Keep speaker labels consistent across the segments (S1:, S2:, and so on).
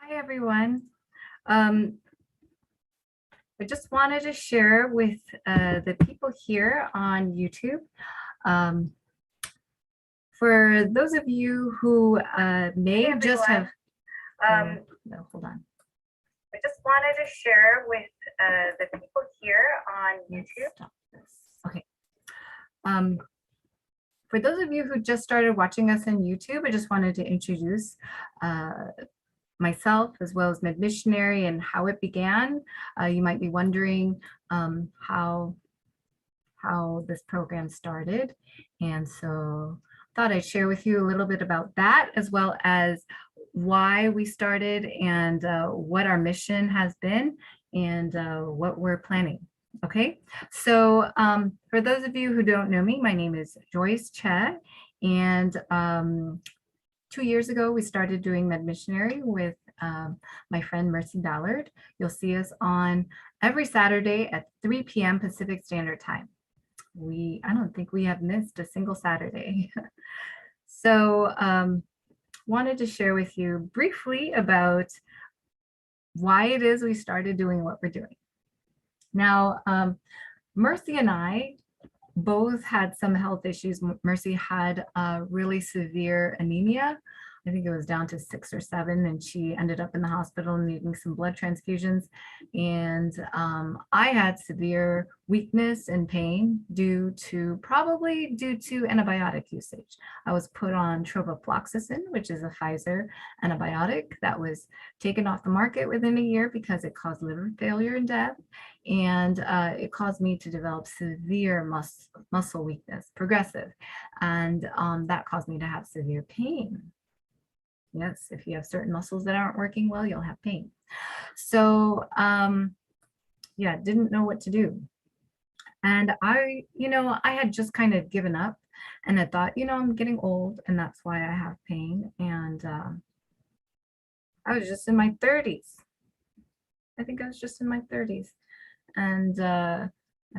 S1: Hi, everyone. Um, I just wanted to share with the people here on YouTube. Um, for those of you who may
S2: Hey,
S1: just have, no, hold on. I just wanted to share with the people here on YouTube. Stop this. Okay. For those of you who just started watching us on YouTube, I just wanted to introduce myself as well as MedMissionary and how it began. You might be wondering how this program started. And so I thought I'd share with you a little bit about that, as well as why we started and what our mission has been and what we're planning. Okay, so for those of you who don't know me, my name is Joyce Che, and 2 years ago, we started doing MedMissionary with my friend Mercy Ballard. You'll see us on every Saturday at 3 p.m. Pacific Standard Time. I don't think we have missed a single Saturday. So wanted to share with you briefly about why it is we started doing what we're doing. Now, Mercy and I both had some health issues. Mercy had really severe anemia. I think it was down to 6 or 7, and she ended up in the hospital needing some blood transfusions. And I had severe weakness and pain probably due to antibiotic usage. I was put on trovafloxacin, which is a Pfizer antibiotic that was taken off the market within a year because it caused liver failure and death. And it caused me to develop severe muscle weakness, progressive. And that caused me to have severe pain. Yes, if you have certain muscles that aren't working well, you'll have pain. So yeah, didn't know what to do. And I had just kind of given up, and I thought, I'm getting old and that's why I have pain. And I was just in my 30s. I think I was just in my 30s. And I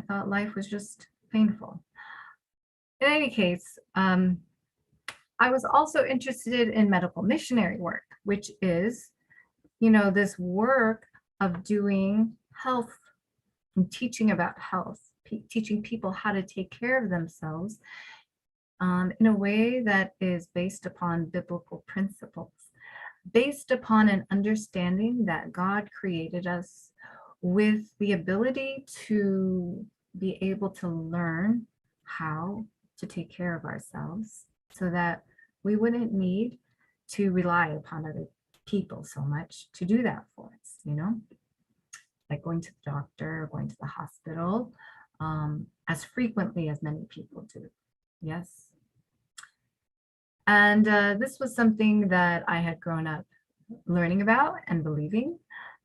S1: thought life was just painful. In any case, I was also interested in medical missionary work, which is, this work of doing health and teaching about health, teaching people how to take care of themselves in a way that is based upon biblical principles, based upon an understanding that God created us with the ability to be able to learn how to take care of ourselves so that we wouldn't need to rely upon other people so much to do that for us, like going to the doctor or going to the hospital as frequently as many people do. Yes. And this was something that I had grown up learning about and believing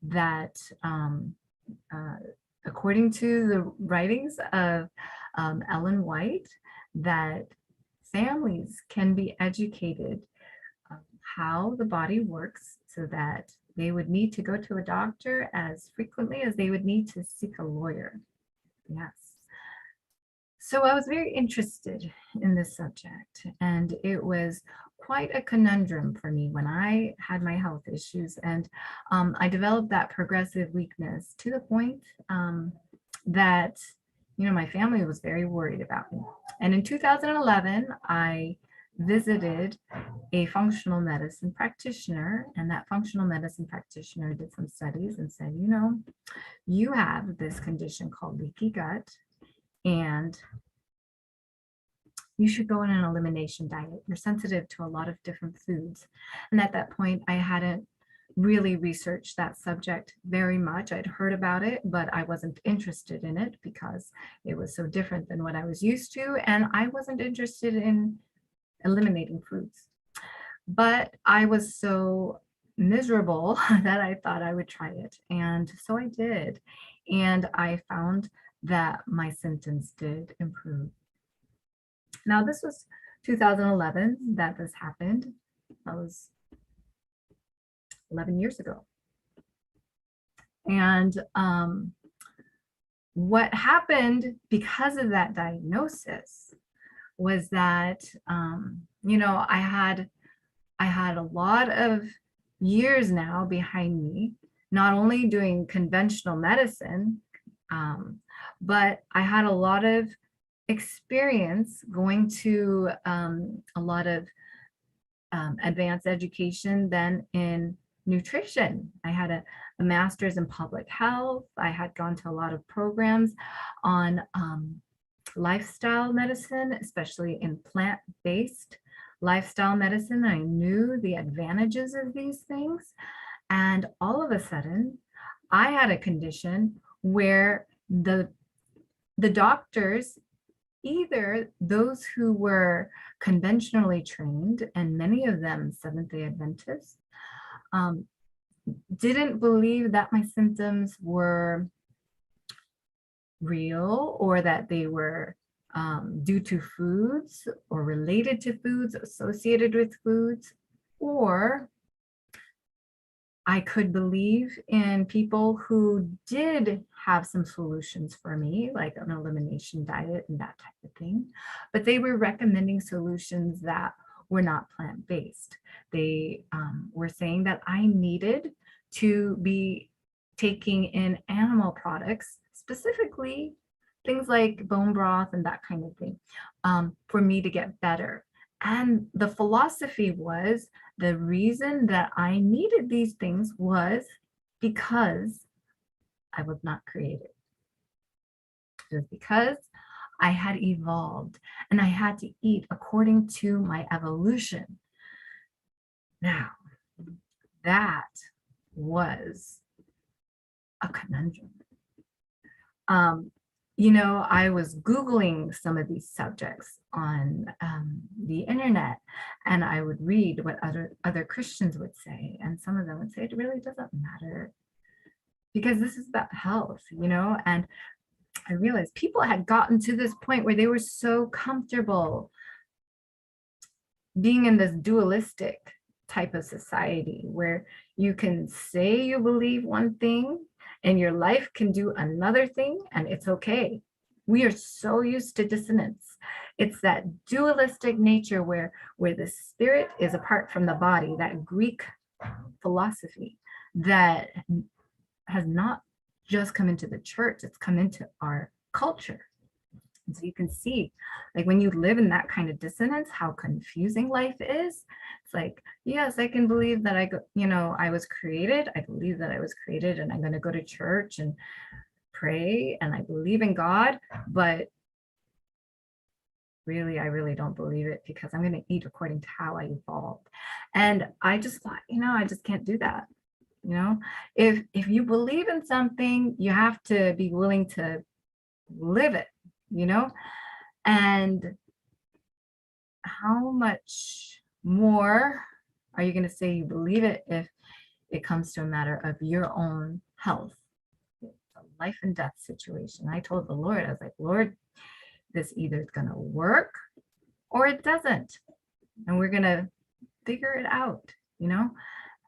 S1: that according to the writings of Ellen White, that families can be educated how the body works so that they would need to go to a doctor as frequently as they would need to seek a lawyer. Yes. So I was very interested in this subject, and it was quite a conundrum for me when I had my health issues, and I developed that progressive weakness to the point that my family was very worried about me. And in 2011, I visited a functional medicine practitioner, and that functional medicine practitioner did some studies and said, you have this condition called leaky gut, and you should go on an elimination diet. You're sensitive to a lot of different foods. And at that point, I hadn't really researched that subject very much. I'd heard about it, but I wasn't interested in it because it was so different than what I was used to. And I wasn't interested in eliminating foods. But I was so miserable that I thought I would try it. And so I did. And I found that my symptoms did improve. Now, this was 2011 that this happened. That was 11 years ago. And what happened because of that diagnosis was that, I had a lot of years now behind me, not only doing conventional medicine, but I had a lot of experience going to a lot of advanced education then in nutrition. I had a master's in public health. I had gone to a lot of programs on lifestyle medicine, especially in plant-based lifestyle medicine. I knew the advantages of these things. And all of a sudden, I had a condition where the doctors, either those who were conventionally trained, and many of them Seventh-day Adventists, didn't believe that my symptoms were real or that they were due to foods or related to foods, associated with foods, or I could believe in people who did have some solutions for me, like an elimination diet and that type of thing, but they were recommending solutions that were not plant-based. They were saying that I needed to be taking in animal products, specifically things like bone broth and that kind of thing, for me to get better. And the philosophy was, the reason that I needed these things was because I was not created. It was because I had evolved and I had to eat according to my evolution. Now, that was a conundrum. You know, I was Googling some of these subjects on the internet, and I would read what other Christians would say, and some of them would say it really doesn't matter because this is about health, you know. And I realized people had gotten to this point where they were so comfortable being in this dualistic type of society where you can say you believe one thing and your life can do another thing and it's okay. We are so used to dissonance. It's that dualistic nature where the spirit is apart from the body, that Greek philosophy that has not just come into the church, it's come into our culture. And so you can see, like when you live in that kind of dissonance, how confusing life is. It's like, yes, I can believe that I was created. I believe that I was created and I'm going to go to church and pray and I believe in God, but really, I really don't believe it because I'm going to eat according to how I evolved. And I just thought, I just can't do that. If you believe in something, you have to be willing to live it, and how much more are you going to say you believe it if it comes to a matter of your own health? It's a life and death situation. I told the Lord, I was like, Lord, this either is going to work or it doesn't. And we're going to figure it out,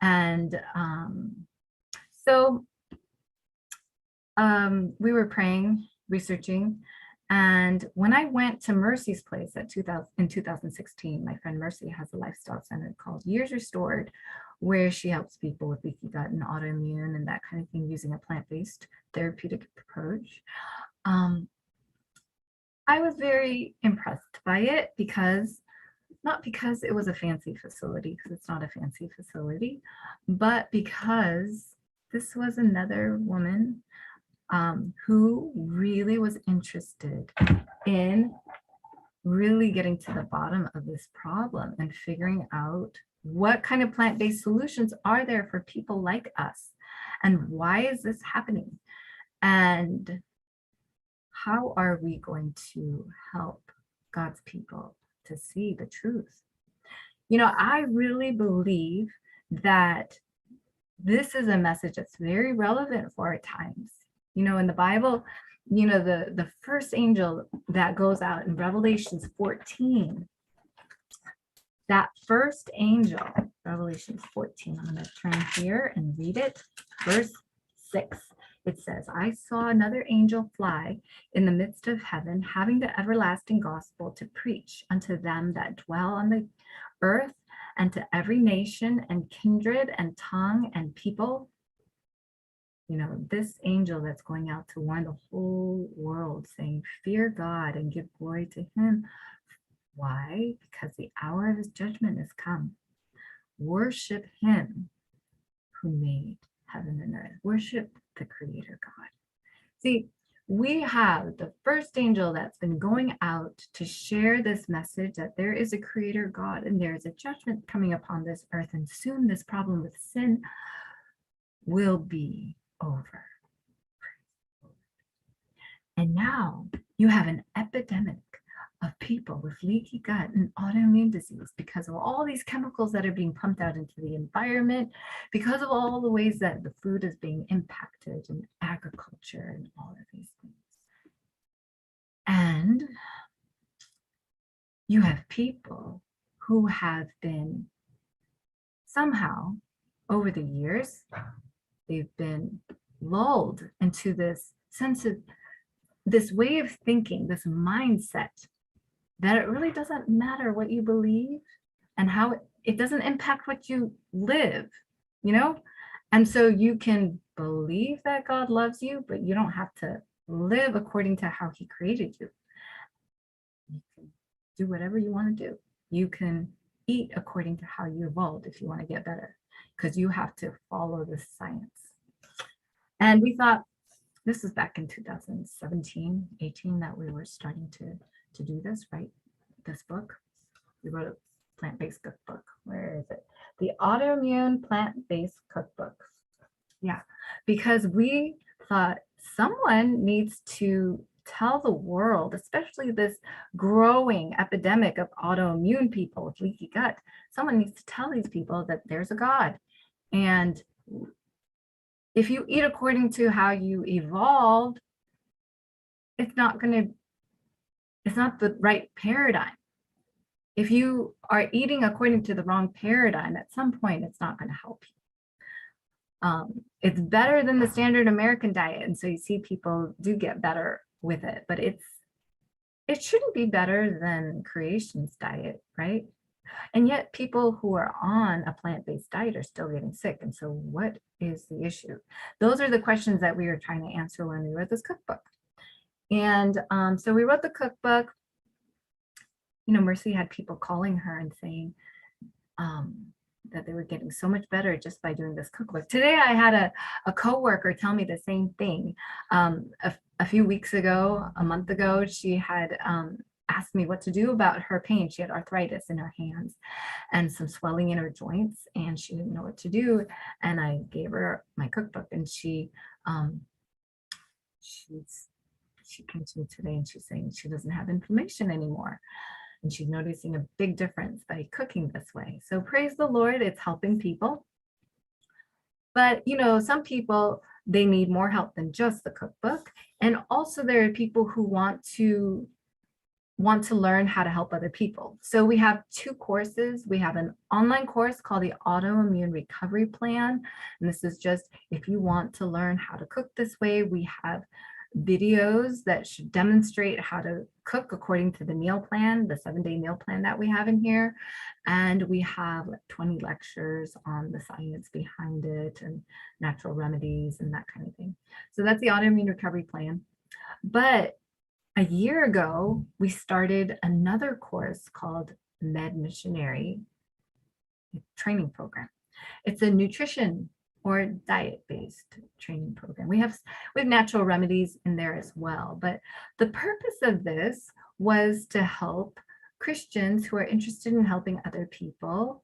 S1: And so we were praying, researching. And when I went to Mercy's place in 2016, my friend Mercy has a lifestyle center called Years Restored, where she helps people with leaky gut and autoimmune and that kind of thing using a plant-based therapeutic approach. I was very impressed by it not because it was a fancy facility, because it's not a fancy facility, but because this was another woman who really was interested in really getting to the bottom of this problem and figuring out what kind of plant-based solutions are there for people like us, and why is this happening, and how are we going to help God's people to see the truth? I really believe that this is a message that's very relevant for our times. In the Bible, the first angel that goes out in Revelations 14, that first angel, Revelations 14, I'm going to turn here and read it, verse 6. It says, I saw another angel fly in the midst of heaven, having the everlasting gospel to preach unto them that dwell on the earth and to every nation and kindred and tongue and people. You know, this angel that's going out to warn the whole world, saying, fear God and give glory to him. Why? Because the hour of his judgment has come. Worship him who made heaven and earth. Worship the creator God. See, we have the first angel that's been going out to share this message that there is a creator God and there is a judgment coming upon this earth, and soon this problem with sin will be over. And now you have an epidemic of people with leaky gut and autoimmune disease because of all these chemicals that are being pumped out into the environment, because of all the ways that the food is being impacted in agriculture and all of these things. And you have people who have been somehow over the years, they've been lulled into this sense of this way of thinking, this mindset that it really doesn't matter what you believe and how it doesn't impact what you live, you know? And so you can believe that God loves you, but you don't have to live according to how he created you. You can do whatever you want to do. You can eat according to how you evolved if you want to get better, because you have to follow the science. And we thought, this is back in 2017, 18 that we were starting to do this, right? This book. We wrote a plant-based cookbook. Where is it? The Autoimmune Plant-Based Cookbook. Yeah, because we thought someone needs to tell the world, especially this growing epidemic of autoimmune people with leaky gut, someone needs to tell these people that there's a God. And if you eat according to how you evolved, it's not the right paradigm. If you are eating according to the wrong paradigm, at some point, it's not going to help you. It's better than the standard American diet. And so you see people do get better with it, but it shouldn't be better than creation's diet, right? And yet people who are on a plant-based diet are still getting sick. And so what is the issue? Those are the questions that we were trying to answer when we wrote this cookbook. And so we wrote the cookbook. You know, Mercy had people calling her and saying that they were getting so much better just by doing this cookbook. Today I had a coworker tell me the same thing. A few weeks ago, a month ago, she had asked me what to do about her pain. She had arthritis in her hands and some swelling in her joints, and she didn't know what to do. And I gave her my cookbook, and she came to me today and she's saying she doesn't have inflammation anymore. And she's noticing a big difference by cooking this way. So praise the Lord, it's helping people. But you know, some people, they need more help than just the cookbook. And also there are people who want to learn how to help other people. So we have two courses. We have an online course called the Autoimmune Recovery Plan. And this is just if you want to learn how to cook this way. We have videos that should demonstrate how to cook according to the meal plan, the 7-day meal plan that we have in here. And we have like 20 lectures on the science behind it and natural remedies and that kind of thing. So that's the Autoimmune Recovery Plan. But a year ago, we started another course called MedMissionary training program. It's a nutrition or diet-based training program. We have natural remedies in there as well. But the purpose of this was to help Christians who are interested in helping other people.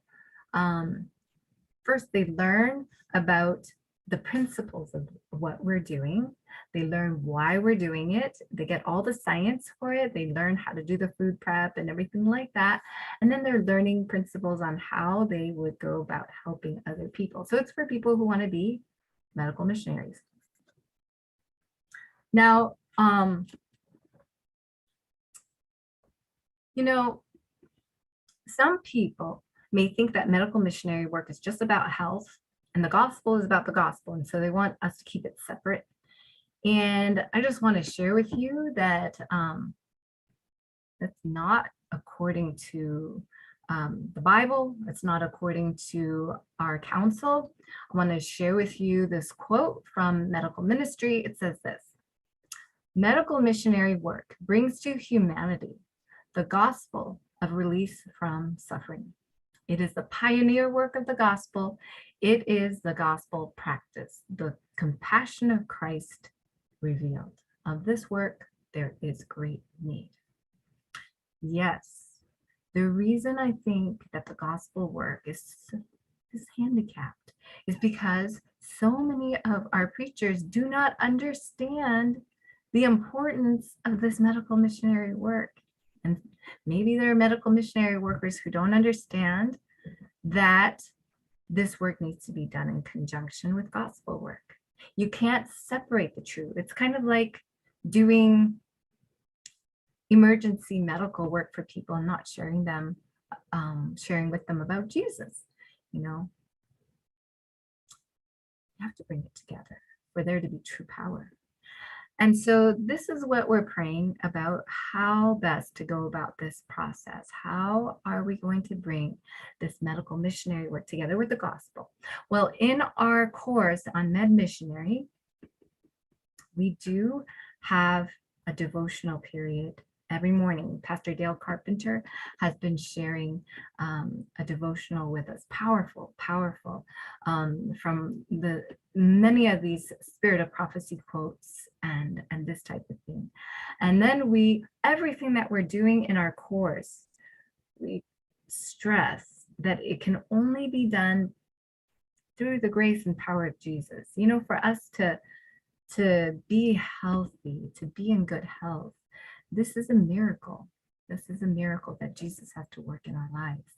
S1: First, they learn about the principles of what we're doing. They learn why we're doing it. They get all the science for it. They learn how to do the food prep and everything like that. And then they're learning principles on how they would go about helping other people. So it's for people who want to be medical missionaries. Now, you know, some people may think that medical missionary work is just about health and the gospel is about the gospel. And so they want us to keep it separate. And I just want to share with you that that's not according to the Bible. It's not according to our counsel. I want to share with you this quote from medical ministry. It says this: medical missionary work brings to humanity the gospel of release from suffering. It is the pioneer work of the gospel. It is the gospel practice, the compassion of Christ revealed. Of this work, there is great need. Yes, the reason I think that the gospel work is handicapped is because so many of our preachers do not understand the importance of this medical missionary work. And maybe there are medical missionary workers who don't understand that this work needs to be done in conjunction with gospel work. You can't separate the two. It's kind of like doing emergency medical work for people and not sharing with them about Jesus. You know, you have to bring it together for there to be true power. And so this is what we're praying about, how best to go about this process. How are we going to bring this medical missionary work together with the gospel? Well, in our course on MedMissionary, we do have a devotional period every morning. Pastor Dale Carpenter has been sharing a devotional with us. Powerful, from the many of these spirit of prophecy quotes and this type of thing. And then everything that we're doing in our course, we stress that it can only be done through the grace and power of Jesus. You know, for us to be healthy, to be in good health, this is a miracle. This is a miracle that Jesus has to work in our lives.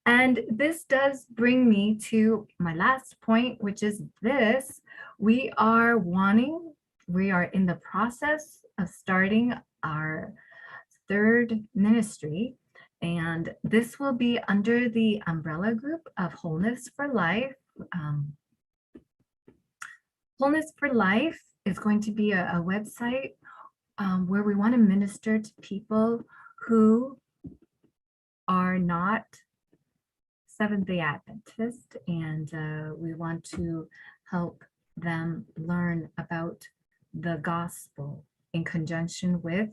S1: And this does bring me to my last point, which is this: we are in the process of starting our third ministry, and this will be under the umbrella group of Wholeness for Life. Wholeness for Life is going to be a website where we want to minister to people who are not Seventh-day Adventist, and we want to help them learn about the gospel in conjunction with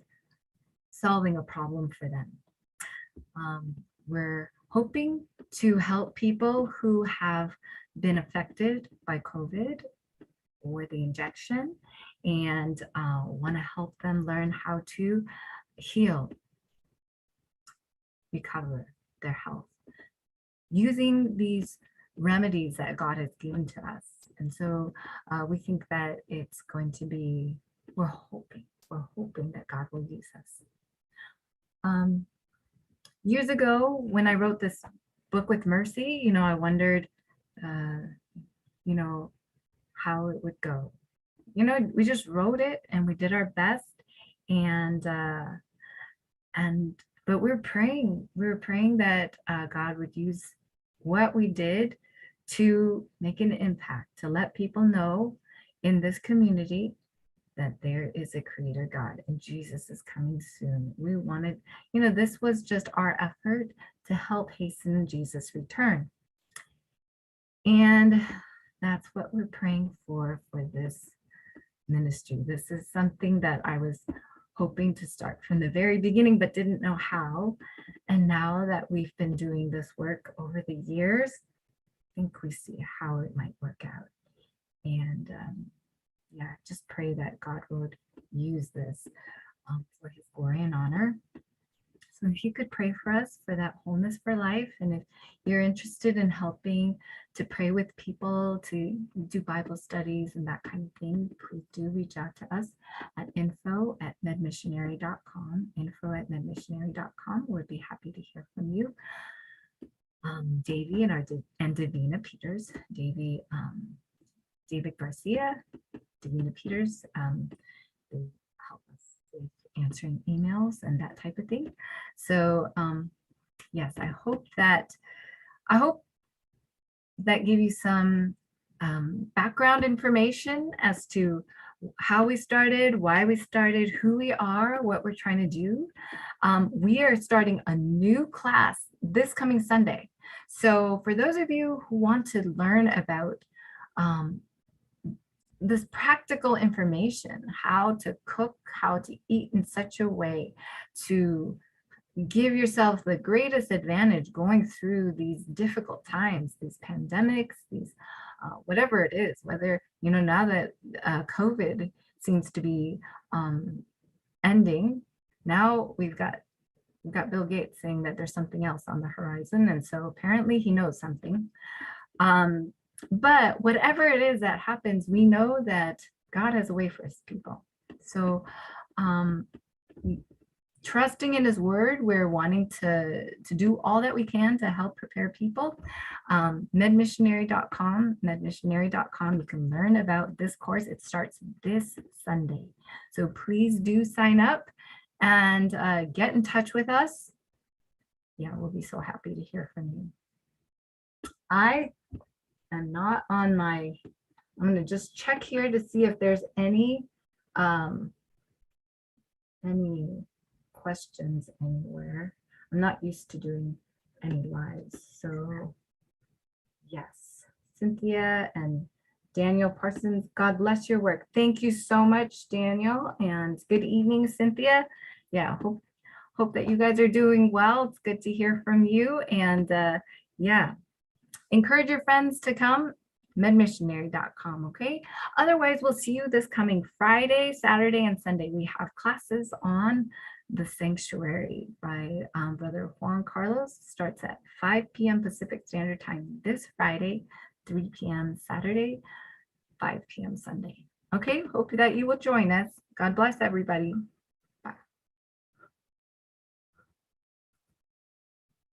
S1: solving a problem for them. We're hoping to help people who have been affected by COVID or the injection, and want to help them learn how to heal, recover their health using these remedies that God has given to us. And so we think that it's going to be, we're hoping that God will use us. Years ago, when I wrote this book with Mercy, I wondered, how it would go. We just wrote it and we did our best, but we were praying that God would use what we did to make an impact, to let people know in this community that there is a creator God and Jesus is coming soon. We wanted, this was just our effort to help hasten Jesus' return. And that's what we're praying for this ministry. This is something that I was hoping to start from the very beginning, but didn't know how. And now that we've been doing this work over the years, I think we see how it might work out. And just pray that God would use this for his glory and honor. So if you could pray for us for that Wholeness for Life, and if you're interested in helping to pray with people, to do Bible studies and that kind of thing, please do reach out to us at info@medmissionary.com, info@medmissionary.com. We'd be happy to hear from you. Davey and Davina Peters, David Garcia, Davina Peters, they help us with answering emails and that type of thing. So yes, I hope that gave you some background information as to how we started, why we started, who we are, what we're trying to do. We are starting a new class this coming Sunday. So for those of you who want to learn about this practical information, how to cook, how to eat in such a way to give yourself the greatest advantage going through these difficult times, these pandemics, these whatever it is, whether, you know, now that COVID seems to be ending, now we've got Bill Gates saying that there's something else on the horizon. And so apparently he knows something. But whatever it is that happens, we know that God has a way for his people. So trusting in his word, we're wanting to do all that we can to help prepare people. MedMissionary.com, you can learn about this course. It starts this Sunday. So please do sign up and get in touch with us. Yeah, we'll be so happy to hear from you. I am not on my, I'm going to just check here to see if there's any questions anywhere. I'm not used to doing any lives. So yes, Cynthia and Daniel Parsons, God bless your work. Thank you so much, Daniel, and good evening, Cynthia. Yeah, hope that you guys are doing well. It's good to hear from you. And yeah, encourage your friends to come, medmissionary.com, okay? Otherwise, we'll see you this coming Friday, Saturday, and Sunday. We have classes on the Sanctuary by Brother Juan Carlos. Starts at 5 p.m. Pacific Standard Time this Friday, 3 p.m. Saturday, 5 p.m. Sunday. Okay, hope that you will join us. God bless everybody.